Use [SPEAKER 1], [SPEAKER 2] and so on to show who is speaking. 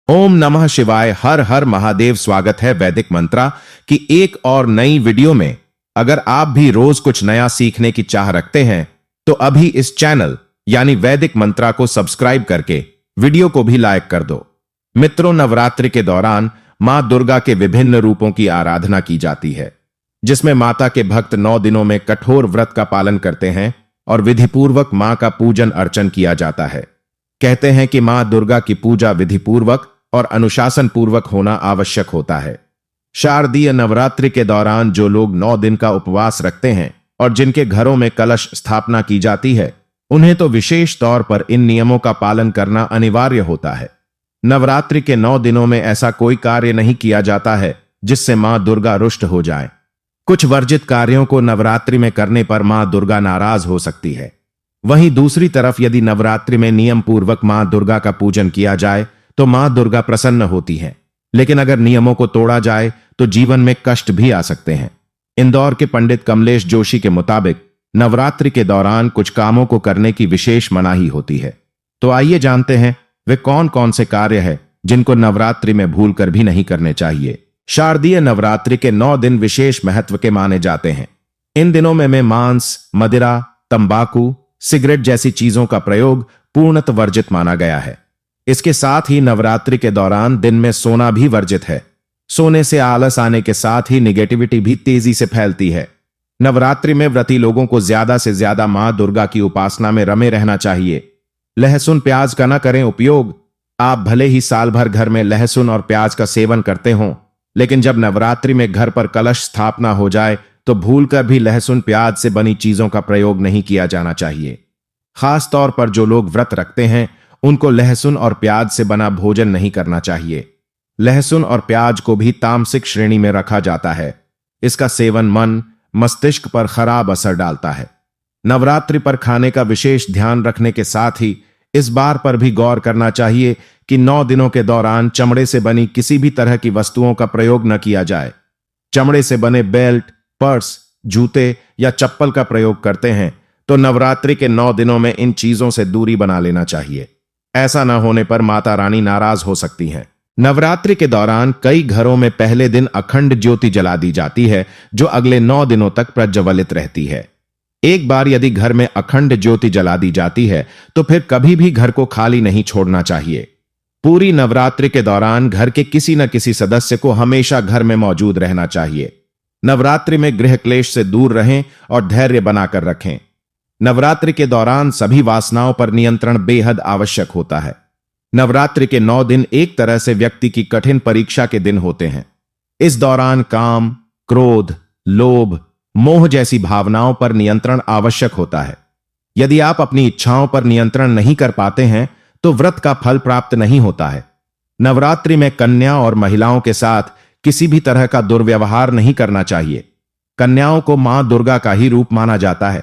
[SPEAKER 1] ओम नमः शिवाय। हर हर महादेव। स्वागत है वैदिक मंत्रा की एक और नई वीडियो में। अगर आप भी रोज कुछ नया सीखने की चाह रखते हैं तो अभी इस चैनल यानी वैदिक मंत्रा को सब्सक्राइब करके वीडियो को भी लाइक कर दो। मित्रों, नवरात्रि के दौरान मां दुर्गा के विभिन्न रूपों की आराधना की जाती है, जिसमें माता के भक्त 9 दिनों में कठोर व्रत का पालन करते हैं और विधिपूर्वक मां का पूजन अर्चन किया जाता है। कहते हैं कि मां दुर्गा की पूजा विधिपूर्वक और अनुशासन पूर्वक होना आवश्यक होता है। शारदीय नवरात्रि के दौरान जो लोग 9 दिन का उपवास रखते हैं और जिनके घरों में कलश स्थापना की जाती है, उन्हें तो विशेष तौर पर इन नियमों का पालन करना अनिवार्य होता है। नवरात्रि के 9 दिनों में ऐसा कोई कार्य नहीं किया जाता है जिससे मां दुर्गा रुष्ट हो जाए। कुछ वर्जित कार्यों को नवरात्रि में करने पर मां दुर्गा नाराज हो सकती है। वहीं दूसरी तरफ यदि नवरात्रि में नियम पूर्वक मां दुर्गा का पूजन किया जाए तो मां दुर्गा प्रसन्न होती है। लेकिन अगर नियमों को तोड़ा जाए तो जीवन में कष्ट भी आ सकते हैं। इंदौर के पंडित कमलेश जोशी के मुताबिक नवरात्रि के दौरान कुछ कामों को करने की विशेष मनाही होती है। तो आइए जानते हैं वे कौन कौन से कार्य हैं जिनको नवरात्रि में भूलकर भी नहीं करने चाहिए। शारदीय नवरात्रि के 9 दिन विशेष महत्व के माने जाते हैं। इन दिनों में मांस, मदिरा, तंबाकू, सिगरेट जैसी चीजों का प्रयोग पूर्णतः वर्जित माना गया है। इसके साथ ही नवरात्रि के दौरान दिन में सोना भी वर्जित है। सोने से आलस आने के साथ ही निगेटिविटी भी तेजी से फैलती है। नवरात्रि में व्रती लोगों को ज्यादा से ज्यादा मां दुर्गा की उपासना में रमे रहना चाहिए। लहसुन प्याज का न करें उपयोग। आप भले ही साल भर घर में लहसुन और प्याज का सेवन करते हों, लेकिन जब नवरात्रि में घर पर कलश स्थापना हो जाए तो भूलकर भी लहसुन प्याज से बनी चीजों का प्रयोग नहीं किया जाना चाहिए। खास तौर पर जो लोग व्रत रखते हैं उनको लहसुन और प्याज से बना भोजन नहीं करना चाहिए। लहसुन और प्याज को भी तामसिक श्रेणी में रखा जाता है। इसका सेवन मन, मस्तिष्क पर खराब असर डालता है। नवरात्रि पर खाने का विशेष ध्यान रखने के साथ ही इस बार पर भी गौर करना चाहिए कि 9 दिनों के दौरान चमड़े से बनी किसी भी तरह की वस्तुओं का प्रयोग न किया जाए। चमड़े से बने बेल्ट, पर्स, जूते या चप्पल का प्रयोग करते हैं तो नवरात्रि के 9 दिनों में इन चीजों से दूरी बना लेना चाहिए। ऐसा न होने पर माता रानी नाराज हो सकती हैं। नवरात्रि के दौरान कई घरों में पहले दिन अखंड ज्योति जला दी जाती है, जो अगले 9 दिनों तक प्रज्वलित रहती है। एक बार यदि घर में अखंड ज्योति जला दी जाती है तो फिर कभी भी घर को खाली नहीं छोड़ना चाहिए। पूरी नवरात्रि के दौरान घर के किसी न किसी सदस्य को हमेशा घर में मौजूद रहना चाहिए। नवरात्रि में गृह क्लेश से दूर रहें और धैर्य बनाकर रखें। नवरात्रि के दौरान सभी वासनाओं पर नियंत्रण बेहद आवश्यक होता है। नवरात्रि के 9 दिन एक तरह से व्यक्ति की कठिन परीक्षा के दिन होते हैं। इस दौरान काम, क्रोध, लोभ, मोह जैसी भावनाओं पर नियंत्रण आवश्यक होता है। यदि आप अपनी इच्छाओं पर नियंत्रण नहीं कर पाते हैं तो व्रत का फल प्राप्त नहीं होता है। नवरात्रि में कन्या और महिलाओं के साथ किसी भी तरह का दुर्व्यवहार नहीं करना चाहिए। कन्याओं को मां दुर्गा का ही रूप माना जाता है।